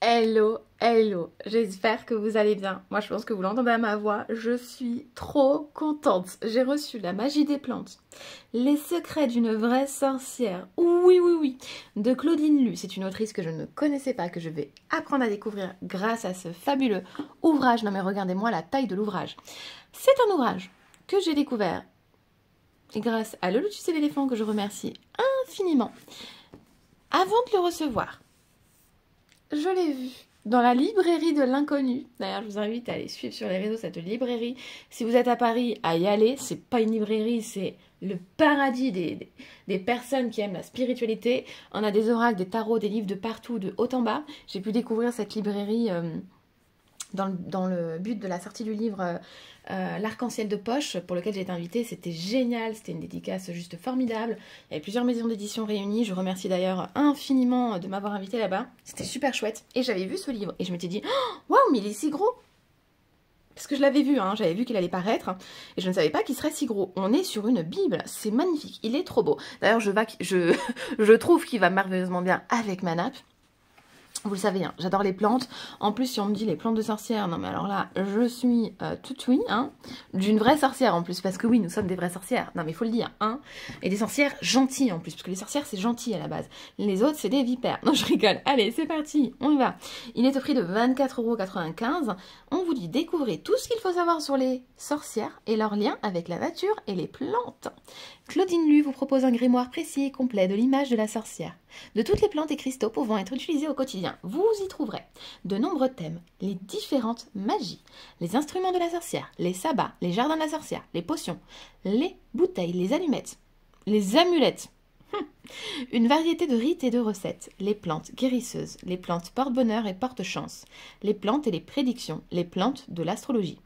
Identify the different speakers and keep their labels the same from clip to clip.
Speaker 1: Hello, hello, j'espère que vous allez bien. Moi je pense que vous l'entendez à ma voix, je suis trop contente. J'ai reçu La magie des plantes, Les secrets d'une vraie sorcière, oui oui oui, de Claudine Lu. C'est une autrice que je ne connaissais pas, que je vais apprendre à découvrir grâce à ce fabuleux ouvrage. Non mais regardez-moi la taille de l'ouvrage. C'est un ouvrage que j'ai découvert grâce à le Lotus et l'éléphant que je remercie infiniment. Avant de le recevoir, je l'ai vu dans la librairie de l'inconnu. D'ailleurs, je vous invite à aller suivre sur les réseaux cette librairie. Si vous êtes à Paris, à y aller. C'est pas une librairie, c'est le paradis des personnes qui aiment la spiritualité. On a des oracles, des tarots, des livres de partout, de haut en bas. J'ai pu découvrir cette librairie dans le but de la sortie du livre L'arc-en-ciel de poche, pour lequel j'ai été invitée. C'était génial, c'était une dédicace juste formidable. Il y avait plusieurs maisons d'édition réunies. Je remercie d'ailleurs infiniment de m'avoir invitée là-bas. C'était super chouette. Et j'avais vu ce livre et je m'étais dit « Waouh, mais il est si gros !» Parce que je l'avais vu, hein, j'avais vu qu'il allait paraître et je ne savais pas qu'il serait si gros. On est sur une Bible, c'est magnifique, il est trop beau. D'ailleurs, je trouve qu'il va merveilleusement bien avec ma nappe. Vous le savez, hein, j'adore les plantes. En plus, si on me dit les plantes de sorcière, non mais alors là, je suis toute oui, hein, d'une vraie sorcière en plus, parce que oui, nous sommes des vraies sorcières. Non mais il faut le dire, hein. Et des sorcières gentilles en plus, parce que les sorcières, c'est gentil à la base. Les autres, c'est des vipères. Non, je rigole. Allez, c'est parti, on y va. Il est au prix de 24,95 €. On vous dit découvrez tout ce qu'il faut savoir sur les sorcières et leurs liens avec la nature et les plantes. Claudine Lu vous propose un grimoire précis et complet de l'image de la sorcière. De toutes les plantes et cristaux pouvant être utilisés au quotidien, vous y trouverez de nombreux thèmes, les différentes magies, les instruments de la sorcière, les sabbats, les jardins de la sorcière, les potions, les bouteilles, les allumettes, les amulettes, une variété de rites et de recettes, les plantes guérisseuses, les plantes porte-bonheur et porte-chance, les plantes et les prédictions, les plantes de l'astrologie.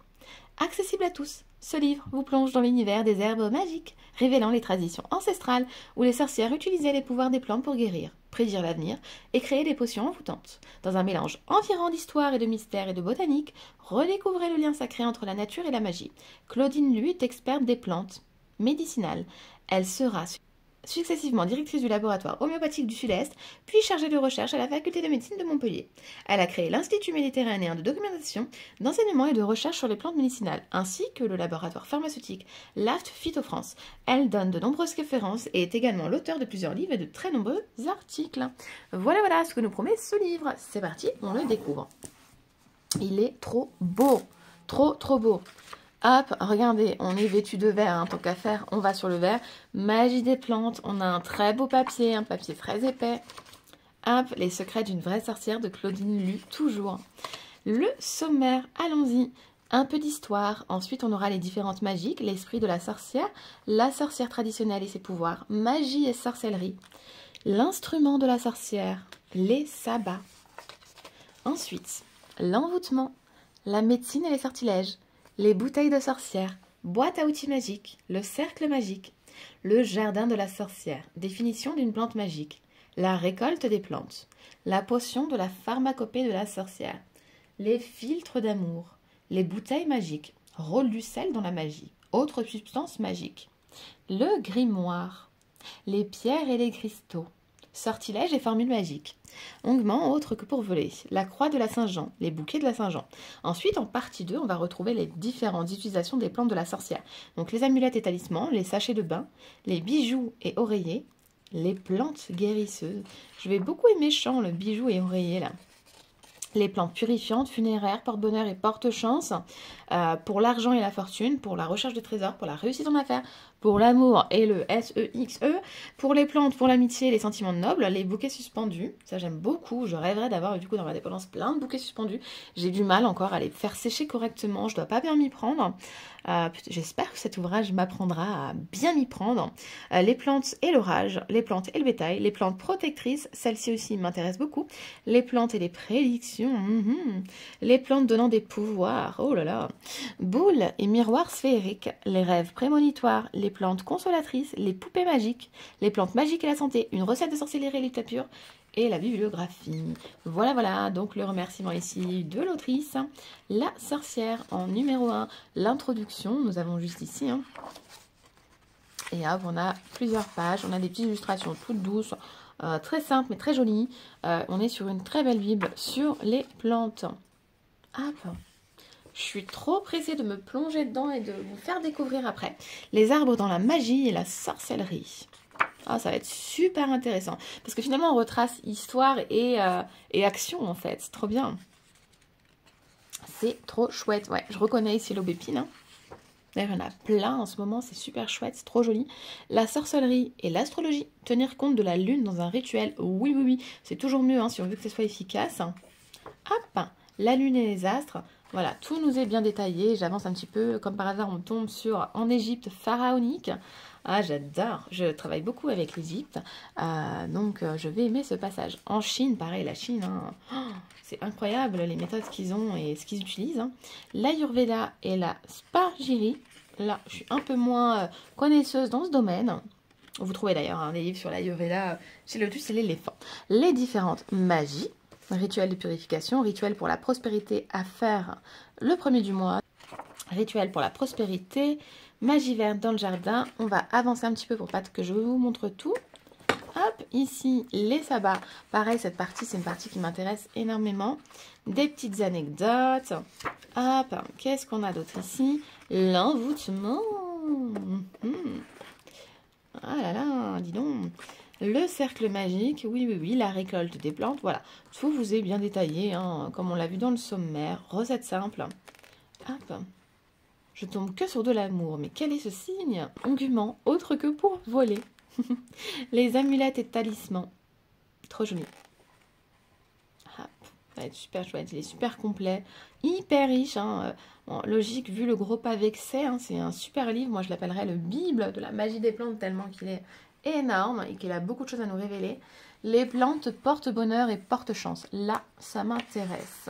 Speaker 1: Accessible à tous, ce livre vous plonge dans l'univers des herbes magiques, révélant les traditions ancestrales où les sorcières utilisaient les pouvoirs des plantes pour guérir, prédire l'avenir et créer des potions envoûtantes. Dans un mélange environ d'histoire et de mystère et de botanique, redécouvrez le lien sacré entre la nature et la magie. Claudine Lu est experte des plantes médicinales. Elle sera successivement directrice du laboratoire homéopathique du Sud-Est, puis chargée de recherche à la faculté de médecine de Montpellier. Elle a créé l'Institut méditerranéen de documentation, d'enseignement et de recherche sur les plantes médicinales, ainsi que le laboratoire pharmaceutique LAFT Phytofrance. Elle donne de nombreuses références et est également l'auteur de plusieurs livres et de très nombreux articles. Voilà ce que nous promet ce livre. C'est parti, on le découvre. Il est trop beau, trop beau. Hop, regardez, on est vêtu de vert, hein, tant qu'à faire, on va sur le vert. Magie des plantes, on a un très beau papier, un papier très épais. Hop, les secrets d'une vraie sorcière de Claudine Lu, toujours. Le sommaire, allons-y. Un peu d'histoire, ensuite on aura les différentes magiques, l'esprit de la sorcière traditionnelle et ses pouvoirs, magie et sorcellerie, l'instrument de la sorcière, les sabbats. Ensuite, l'envoûtement, la médecine et les sortilèges, les bouteilles de sorcière, boîte à outils magique, le cercle magique, le jardin de la sorcière, définition d'une plante magique, la récolte des plantes, la potion de la pharmacopée de la sorcière, les filtres d'amour, les bouteilles magiques, rôle du sel dans la magie, autres substances magiques, le grimoire, les pierres et les cristaux, sortilèges et formules magiques, onguements autres que pour voler, la croix de la Saint-Jean, les bouquets de la Saint-Jean. Ensuite, en partie 2, on va retrouver les différentes utilisations des plantes de la sorcière. Donc les amulettes et talismans, les sachets de bain, les bijoux et oreillers, les plantes guérisseuses. Je vais beaucoup aimer chant, le bijou et oreiller là. Les plantes purifiantes, funéraires, porte-bonheur et porte-chance, pour l'argent et la fortune, pour la recherche de trésors, pour la réussite en affaires, pour l'amour et le S-E-X-E, pour les plantes, pour l'amitié et les sentiments nobles, les bouquets suspendus, ça j'aime beaucoup, je rêverais d'avoir du coup dans ma dépendance plein de bouquets suspendus, j'ai du mal encore à les faire sécher correctement, je dois pas bien m'y prendre, j'espère que cet ouvrage m'apprendra à bien m'y prendre, les plantes et l'orage, les plantes et le bétail, les plantes protectrices, celle-ci aussi m'intéresse beaucoup, les plantes et les prédictions, les plantes donnant des pouvoirs, oh là là, boules et miroirs sphériques, les rêves prémonitoires, les plantes consolatrices, les poupées magiques, les plantes magiques et la santé, une recette de sorcellerie et littérature et la bibliographie. Voilà, donc le remerciement ici de l'autrice, la sorcière en numéro 1, l'introduction, nous avons juste ici, hein. Et hop, on a plusieurs pages, on a des petites illustrations toutes douces, très simple mais très jolie. On est sur une très belle bible sur les plantes. Hop. Je suis trop pressée de me plonger dedans et de vous faire découvrir après les arbres dans la magie et la sorcellerie. Ah, ça va être super intéressant. Parce que finalement, on retrace histoire et action, en fait. C'est trop bien. C'est trop chouette. Ouais, je reconnais ici l'aubépine. Hein. D'ailleurs, il y en a plein en ce moment. C'est super chouette. C'est trop joli. La sorcellerie et l'astrologie. Tenir compte de la lune dans un rituel. Oui, oui, oui. C'est toujours mieux hein, si on veut que ce soit efficace. Hop, la lune et les astres. Voilà, tout nous est bien détaillé. J'avance un petit peu. Comme par hasard, on tombe sur en Égypte pharaonique. Ah, j'adore. Je travaille beaucoup avec l'Égypte. Donc, je vais aimer ce passage. En Chine, pareil, la Chine, hein, oh, c'est incroyable les méthodes qu'ils ont et ce qu'ils utilisent. Hein. L'Ayurveda et la Spargiri. Là, je suis un peu moins connaisseuse dans ce domaine. Vous trouvez d'ailleurs hein, des livres sur l'Ayurveda chez Lotus et l'éléphant. Les différentes magies. Rituel de purification, rituel pour la prospérité à faire le premier du mois. Rituel pour la prospérité, magie verte dans le jardin. On va avancer un petit peu pour pas que je vous montre tout. Hop, ici, les sabbats. Pareil, cette partie, c'est une partie qui m'intéresse énormément. Des petites anecdotes. Hop, qu'est-ce qu'on a d'autre ici? L'envoûtement. Ah là là, dis donc. Le cercle magique, oui, oui, oui, la récolte des plantes, voilà. Tout vous est bien détaillé, hein, comme on l'a vu dans le sommaire. Recette simple. Hop. Je tombe que sur de l'amour. Mais quel est ce signe? Argument, autre que pour voler. Les amulettes et talismans. Trop joli. Hop. Ça va être super chouette. Il est super complet. Hyper riche. Hein. Bon, logique, vu le gros pavé que c'est. Hein, c'est un super livre. Moi, je l'appellerais le Bible de la magie des plantes, tellement qu'il est énorme et qu'il a beaucoup de choses à nous révéler. Les plantes portent bonheur et portent chance. Là, ça m'intéresse.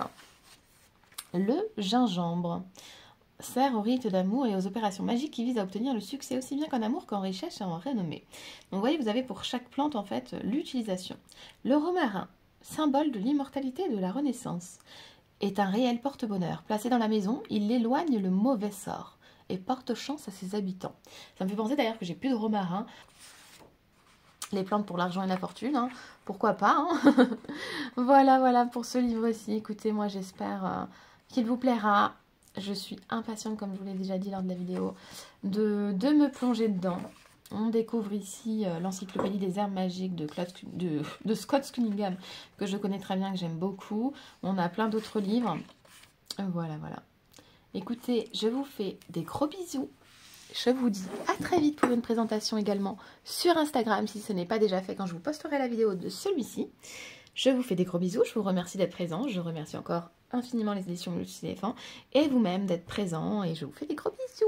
Speaker 1: Le gingembre sert aux rites d'amour et aux opérations magiques qui visent à obtenir le succès aussi bien qu'en amour qu'en richesse et en renommée. Donc vous voyez, vous avez pour chaque plante en fait l'utilisation. Le romarin, symbole de l'immortalité et de la renaissance, est un réel porte-bonheur. Placé dans la maison, il éloigne le mauvais sort et porte chance à ses habitants. Ça me fait penser d'ailleurs que j'ai plus de romarin. Les plantes pour l'argent et la fortune, hein. Pourquoi pas hein. Voilà, voilà pour ce livre-ci. Écoutez, moi j'espère qu'il vous plaira. Je suis impatiente, comme je vous l'ai déjà dit lors de la vidéo, de me plonger dedans. On découvre ici l'encyclopédie des herbes magiques de Scott Cunningham, que je connais très bien, que j'aime beaucoup. On a plein d'autres livres. Voilà, voilà. Écoutez, je vous fais des gros bisous. Je vous dis à très vite pour une présentation également sur Instagram, si ce n'est pas déjà fait quand je vous posterai la vidéo de celui-ci. Je vous fais des gros bisous, je vous remercie d'être présent, je remercie encore infiniment les éditions Lotus Éléphant et vous-même d'être présent et je vous fais des gros bisous.